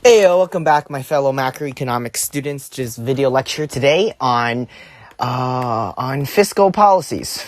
Hey, welcome back, my fellow macroeconomics students. Just video lecture today on fiscal policies.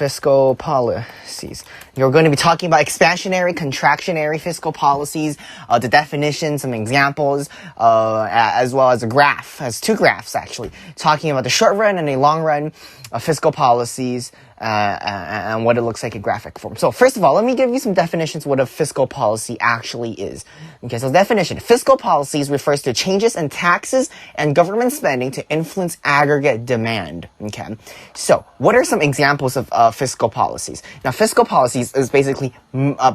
You're going to be talking about expansionary, contractionary fiscal policies, the definition, some examples, as well as a graph, as two graphs actually, talking about the short run and the long run of fiscal policies, and what it looks like in graphic form. So first of all, let me give you some definitions what a fiscal policy actually is. Okay, so definition. Fiscal policies refers to changes in taxes and government spending to influence aggregate demand. Okay, so what are some examples of fiscal policies? Now, fiscal policies is basically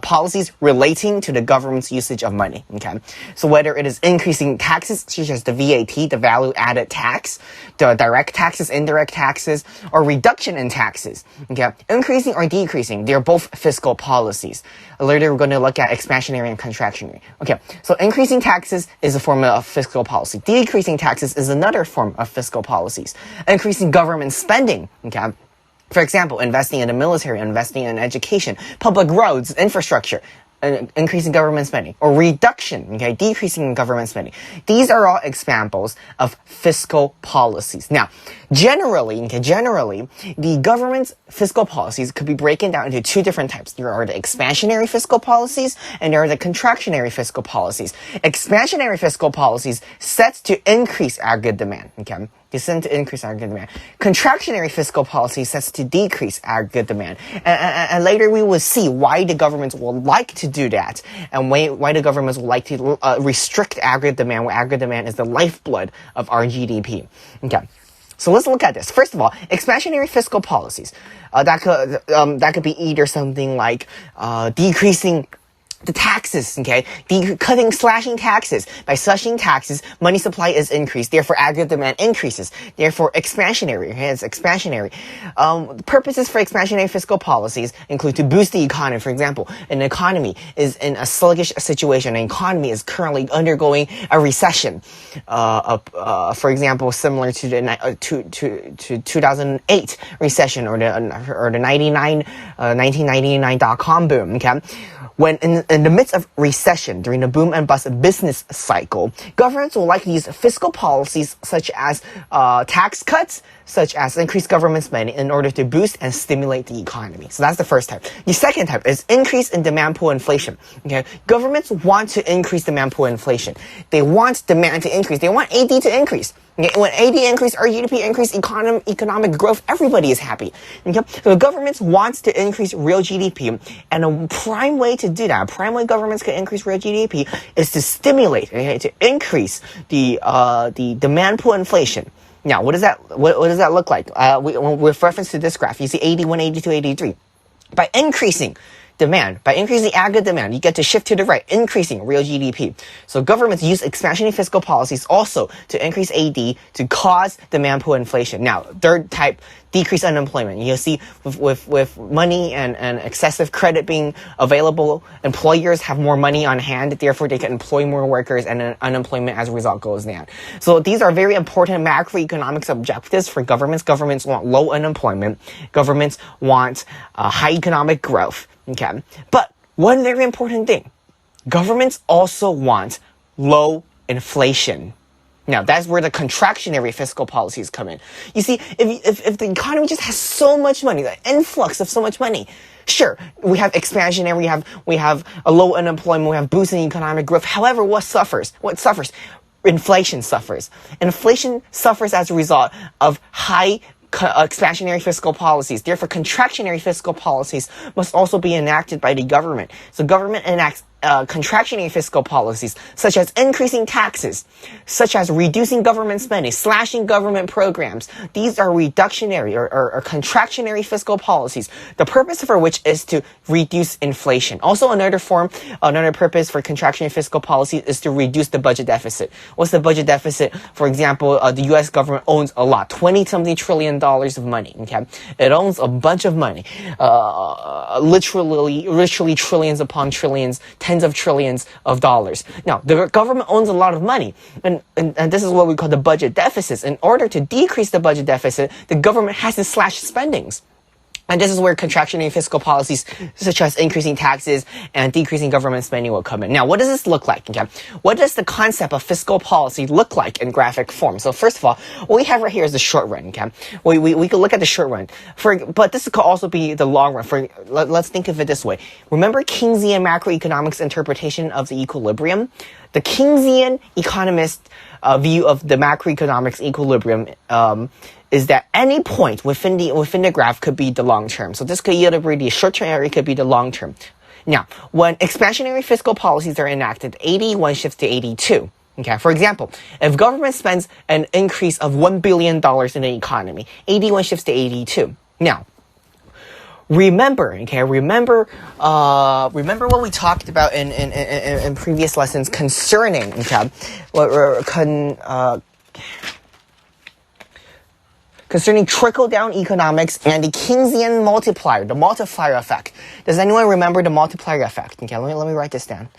policies relating to the government's usage of money. Okay, so whether it is increasing taxes, such as the VAT, the value added tax, the direct taxes, indirect taxes, or reduction in taxes. Okay, increasing or decreasing, they're both fiscal policies. Later, we're going to look at expansionary and contractionary. Okay, so increasing taxes is a form of fiscal policy. Decreasing taxes is another form of fiscal policies. Increasing government spending, okay, for example, investing in the military, investing in education, public roads, infrastructure, increasing government spending, or reduction, okay, decreasing government spending. These are all examples of fiscal policies. Now, generally, the government's fiscal policies could be broken down into two different types. There are the expansionary fiscal policies and there are the contractionary fiscal policies. Expansionary fiscal policies set to increase aggregate demand, okay? They set to increase aggregate demand. Contractionary fiscal policy sets to decrease aggregate demand. And later we will see why the governments will like to do that and why the governments will like to restrict aggregate demand, where aggregate demand is the lifeblood of our GDP. Okay. So let's look at this. First of all, expansionary fiscal policies. That could be either something like decreasing the taxes, okay? Slashing taxes. By slashing taxes, money supply is increased. Therefore, aggregate demand increases. Therefore, expansionary. Okay? It's expansionary. Purposes for expansionary fiscal policies include to boost the economy. For example, an economy is in a sluggish situation. An economy is currently undergoing a recession. For example, similar to the 2008 recession or the 1999 dot-com boom, okay? When in the midst of recession, during the boom and bust business cycle, governments will likely use fiscal policies such as tax cuts, such as increased government spending in order to boost and stimulate the economy. So that's the first type. The second type is increase in demand pool inflation. Okay, governments want to increase demand pool inflation. They want demand to increase. They want AD to increase. Okay? When AD increase, our GDP increase, economic growth, everybody is happy. Okay? So governments wants to increase real GDP, and a prime way to do that, a prime way governments can increase real GDP is to stimulate, okay, to increase the demand pool inflation. Now, what does that look like? With reference to this graph, you see 81, 82, 83. By increasing demand, by increasing aggregate demand, you get to shift to the right, increasing real GDP. So governments use expansionary fiscal policies also to increase AD to cause demand pool inflation. Now, third type, decrease unemployment. You'll see with money and excessive credit being available, employers have more money on hand, therefore they can employ more workers, and unemployment as a result goes down. So these are very important macroeconomics objectives for governments. Governments want low unemployment. Governments want high economic growth. Okay, but one very important thing, governments also want low inflation. Now, that's where the contractionary fiscal policies come in. You see, if the economy just has so much money, the influx of so much money, sure, we have expansionary, we have a low unemployment, we have boosting economic growth. However, what suffers? Inflation suffers. Inflation suffers as a result of high expansionary fiscal policies. Therefore, contractionary fiscal policies must also be enacted by the government. So government enacts contractionary fiscal policies, such as increasing taxes, such as reducing government spending, slashing government programs. These are reductionary or contractionary fiscal policies, the purpose for which is to reduce inflation. Also, another purpose for contractionary fiscal policy is to reduce the budget deficit. What's the budget deficit? For example, the U.S. government owns a lot, $20-something trillion of money, okay? It owns a bunch of money, literally trillions upon trillions, tens of trillions of dollars. Now, the government owns a lot of money, and this is what we call the budget deficits. In order to decrease the budget deficit, the government has to slash spendings. And this is where contractionary fiscal policies, such as increasing taxes and decreasing government spending, will come in. Now, what does this look like? Okay, what does the concept of fiscal policy look like in graphic form? So, first of all, what we have right here is the short run. Okay, we could look at the short run. But this could also be the long run. Let's think of it this way. Remember Keynesian macroeconomics interpretation of the equilibrium? The Keynesian economist view of the macroeconomics equilibrium is that any point within the graph could be the long term. So this could either be the short term or it could be the long term. Now, when expansionary fiscal policies are enacted, 81 shifts to 82. Okay, for example, if government spends an increase of $1 billion in the economy, 81 shifts to 82. Now, remember what we talked about in previous lessons concerning, concerning trickle-down economics and the Keynesian multiplier, the multiplier effect. Does anyone remember the multiplier effect? Okay, let me write this down.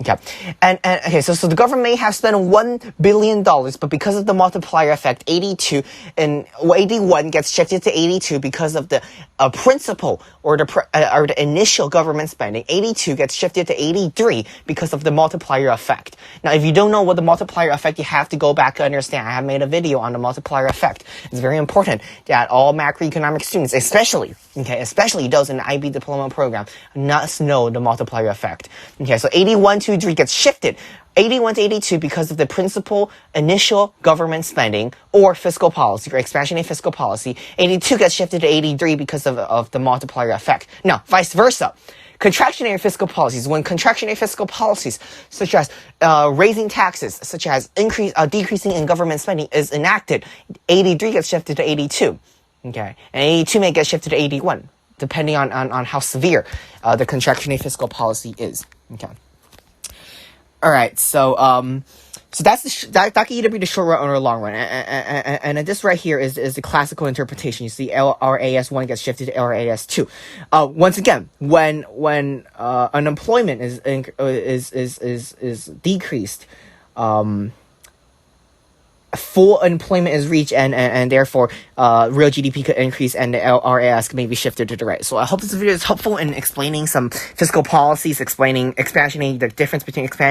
Okay, okay, so the government may have spent $1 billion, but because of the multiplier effect, 81 gets shifted to 82 because of the principal or the initial government spending. 82 gets shifted to 83 because of the multiplier effect. Now, if you don't know what the multiplier effect, you have to go back to understand. I have made a video on the multiplier effect. It's very important that all macroeconomic students, especially those in the IB diploma program, must know the multiplier effect. Okay, so 81 to 3 gets shifted 81 to 82 because of the principal initial government spending or fiscal policy or expansionary fiscal policy. 82 gets shifted to 83 because of the multiplier effect. Now, vice versa. Contractionary fiscal policies, when contractionary fiscal policies such as raising taxes, such as decreasing in government spending is enacted, 83 gets shifted to 82. Okay, and 82 may get shifted to 81, depending on how severe the contractionary fiscal policy is. Okay. All right, so that's that can either be the short run or the long run, and this right here is the classical interpretation. You see, LRAS1 gets shifted to LRAS2. Once again, when unemployment is decreased, full employment is reached, and therefore real GDP could increase, and the LRAS may be shifted to the right. So I hope this video is helpful in explaining some fiscal policies, explaining expansionary, the difference between expansion